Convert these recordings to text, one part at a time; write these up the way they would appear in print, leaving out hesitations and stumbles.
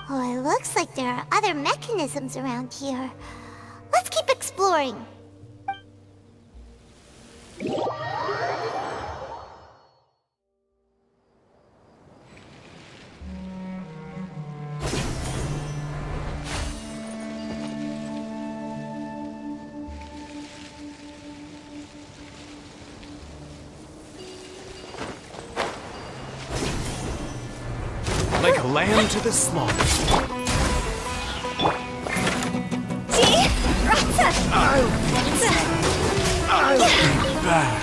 Oh, it looks like there are other mechanisms around here. Let's keep exploring. Like a lamb to the slaughter. I'll be back.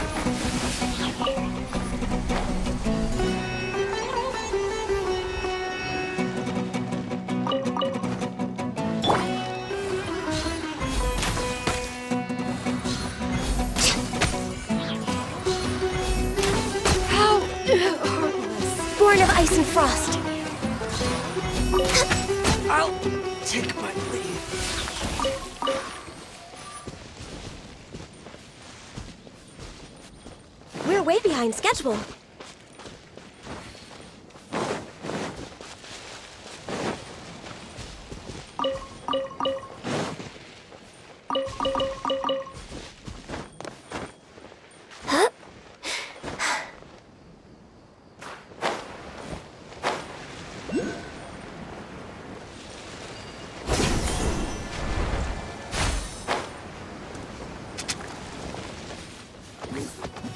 How heartless. Born of ice and frost. I'll take my leave. We're way behind schedule.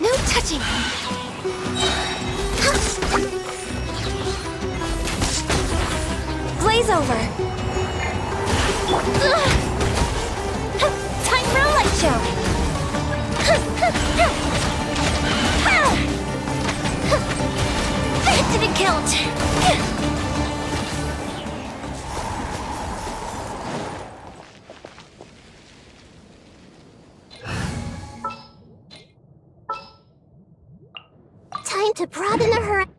No touching. Blaze over. Time for a light show. That didn't count. Time to broaden the horizon.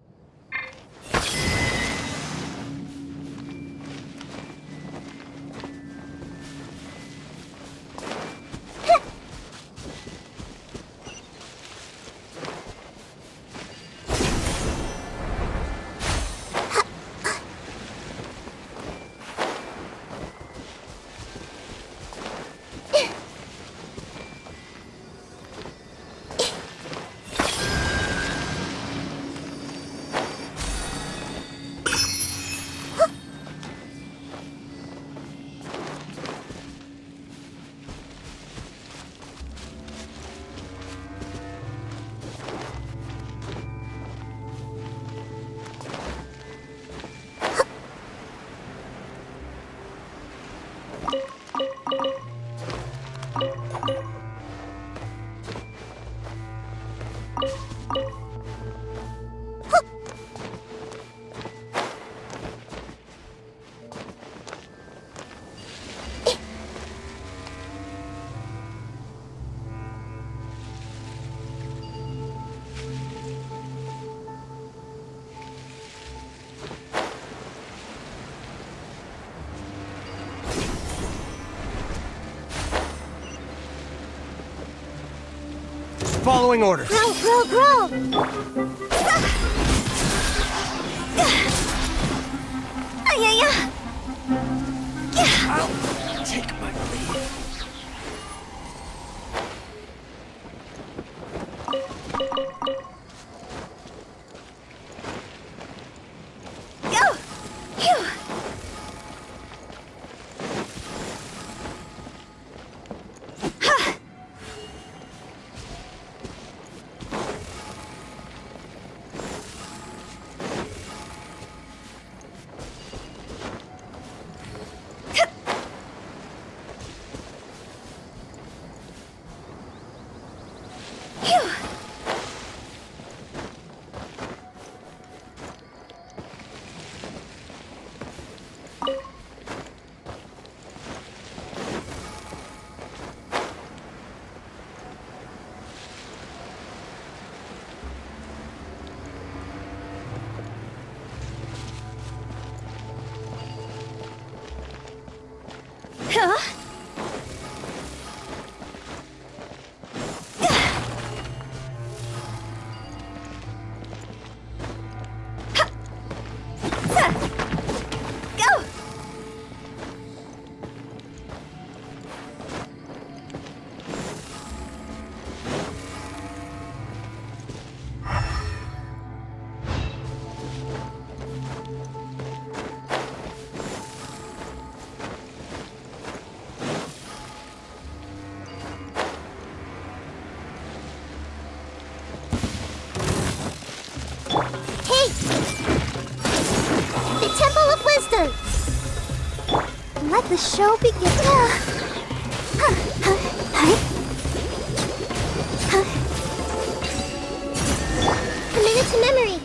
Following orders. Grow! I'll take my leave. Go! Phew! Go! Temple of Wisdom! Let the show begin. Committed to memory.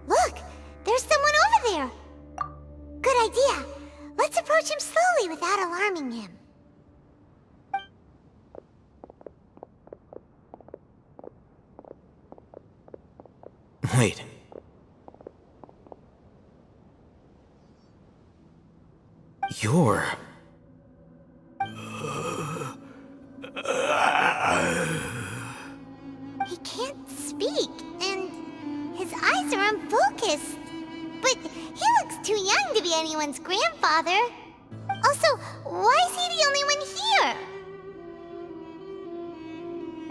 Look! There's someone over there! Good idea. Let's approach him slowly without alarming him. Wait. You're... He can't speak, and his eyes are unfocused. But he looks too young to be anyone's grandfather. Also, why is he the only one here?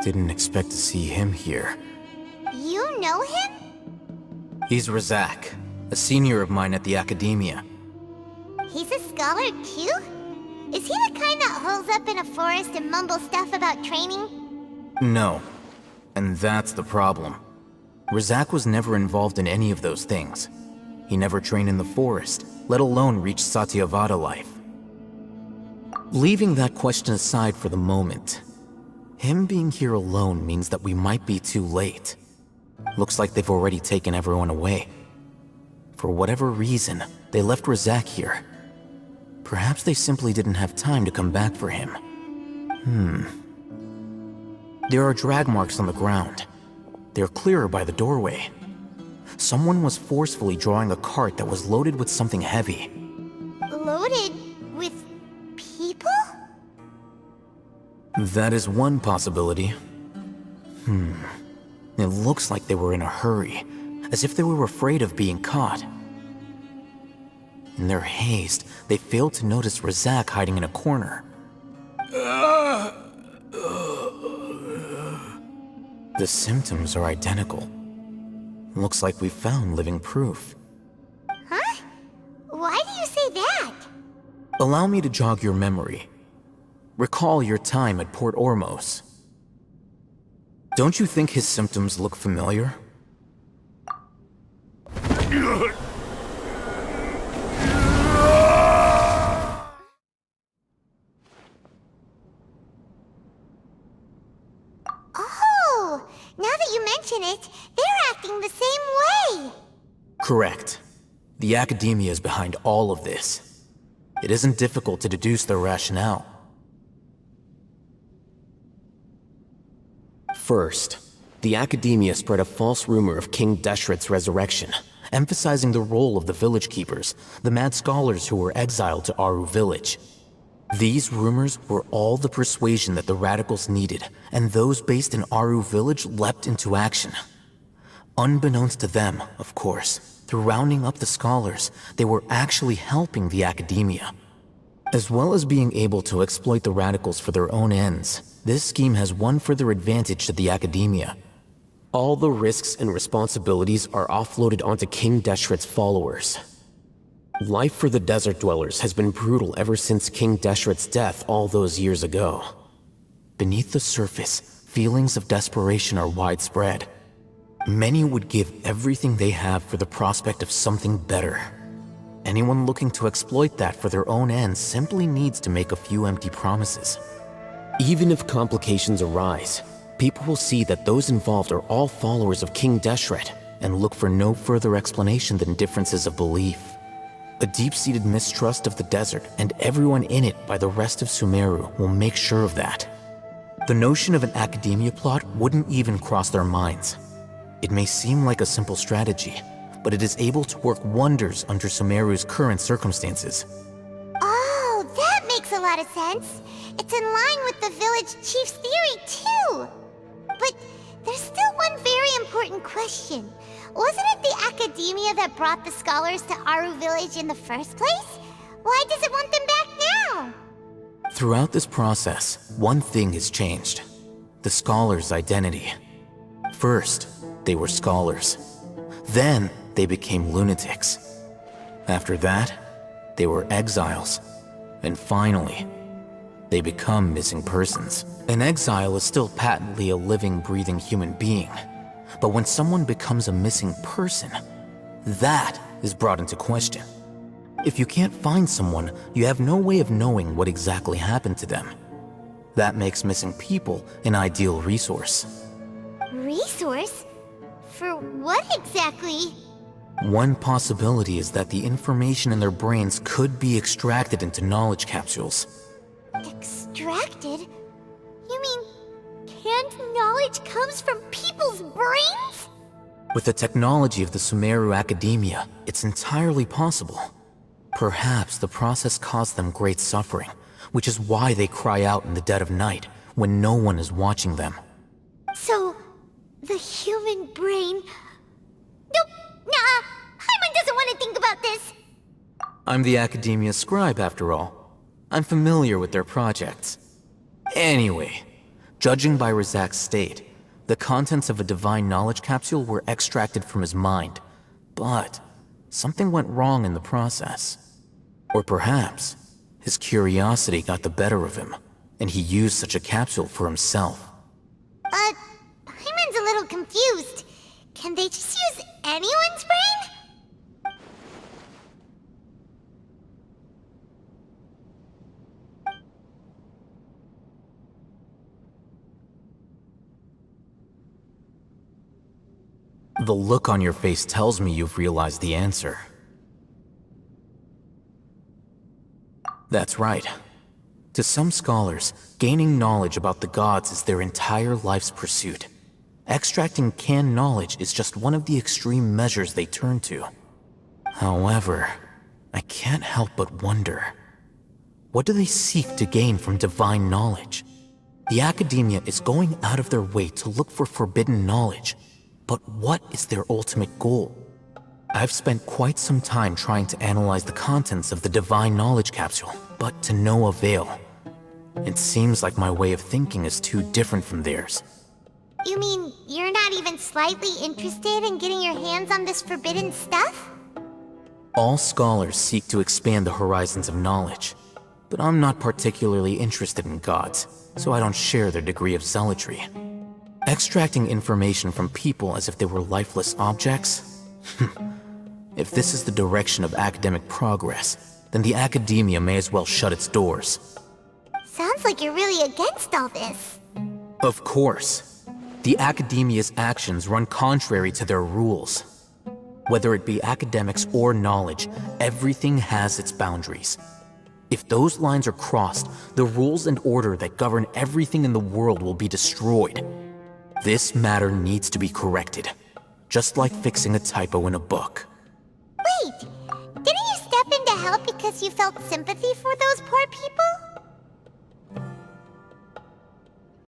Didn't expect to see him here. You know him? He's Razak, a senior of mine at the Akademiya. He's a scholar too? Is he the kind that holes up in a forest and mumbles stuff about training? No. And that's the problem. Razak was never involved in any of those things. He never trained in the forest, let alone reach Satyavada life. Leaving that question aside for the moment, him being here alone means that we might be too late. Looks like they've already taken everyone away. For whatever reason, they left Razak here. Perhaps they simply didn't have time to come back for him. There are drag marks on the ground. They're clearer by the doorway. Someone was forcefully drawing a cart that was loaded with something heavy. Loaded with people? That is one possibility. It looks like they were in a hurry, as if they were afraid of being caught. In their haste, they failed to notice Razak hiding in a corner. The symptoms are identical. Looks like we found living proof. Huh? Why do you say that? Allow me to jog your memory. Recall your time at Port Ormos. Don't you think his symptoms look familiar? Oh, now that you mention it, they're acting the same way. Correct. The Akademiya is behind all of this. It isn't difficult to deduce their rationale. First, the Akademiya spread a false rumor of King Deshret's resurrection, emphasizing the role of the village keepers, the mad scholars who were exiled to Aru village. These rumors were all the persuasion that the radicals needed, and those based in Aru village leapt into action. Unbeknownst to them, of course, through rounding up the scholars, they were actually helping the Akademiya. As well as being able to exploit the radicals for their own ends, this scheme has one further advantage to the Akademiya. All the risks and responsibilities are offloaded onto King Deshret's followers. Life for the desert dwellers has been brutal ever since King Deshret's death all those years ago. Beneath the surface, feelings of desperation are widespread. Many would give everything they have for the prospect of something better. Anyone looking to exploit that for their own ends simply needs to make a few empty promises. Even if complications arise, people will see that those involved are all followers of King Deshret and look for no further explanation than differences of belief. A deep-seated mistrust of the desert and everyone in it by the rest of Sumeru will make sure of that. The notion of an Akademiya plot wouldn't even cross their minds. It may seem like a simple strategy, but it is able to work wonders under Sumeru's current circumstances. Oh, that makes a lot of sense. It's in line with the village chief's theory, too. But there's still one very important question. Wasn't it the Akademiya that brought the scholars to Aru village in the first place? Why does it want them back now? Throughout this process, one thing has changed: the scholars' identity. First, they were scholars. Then, they became lunatics. After that, they were exiles. And finally, they become missing persons. An exile is still patently a living, breathing human being. But when someone becomes a missing person, that is brought into question. If you can't find someone, you have no way of knowing what exactly happened to them. That makes missing people an ideal resource. Resource? For what exactly? One possibility is that the information in their brains could be extracted into knowledge capsules. Extracted? You mean canned knowledge comes from people's brains? With the technology of the Sumeru Akademiya, it's entirely possible. Perhaps the process caused them great suffering, which is why they cry out in the dead of night when no one is watching them. So, the human brain... Nope, nah, Paimon doesn't want to think about this. I'm the Akademiya scribe, after all. I'm familiar with their projects. Anyway, judging by Razak's state, the contents of a divine knowledge capsule were extracted from his mind, but something went wrong in the process. Or perhaps his curiosity got the better of him, and he used such a capsule for himself. Paimon's a little confused. Can they just use anyone's brain? The look on your face tells me you've realized the answer. That's right. To some scholars, gaining knowledge about the gods is their entire life's pursuit. Extracting canned knowledge is just one of the extreme measures they turn to. However, I can't help but wonder, what do they seek to gain from divine knowledge? The Akademiya is going out of their way to look for forbidden knowledge, but what is their ultimate goal? I've spent quite some time trying to analyze the contents of the divine knowledge capsule, but to no avail. It seems like my way of thinking is too different from theirs. You mean you're not even slightly interested in getting your hands on this forbidden stuff? All scholars seek to expand the horizons of knowledge, but I'm not particularly interested in gods, so I don't share their degree of zealotry. Extracting information from people as if they were lifeless objects? If this is the direction of academic progress, then the Akademiya may as well shut its doors. Sounds like you're really against all this. Of course. The Akademiya's actions run contrary to their rules. Whether it be academics or knowledge, everything has its boundaries. If those lines are crossed, the rules and order that govern everything in the world will be destroyed. This matter needs to be corrected, just like fixing a typo in a book. Wait, didn't you step in to help because you felt sympathy for those poor people?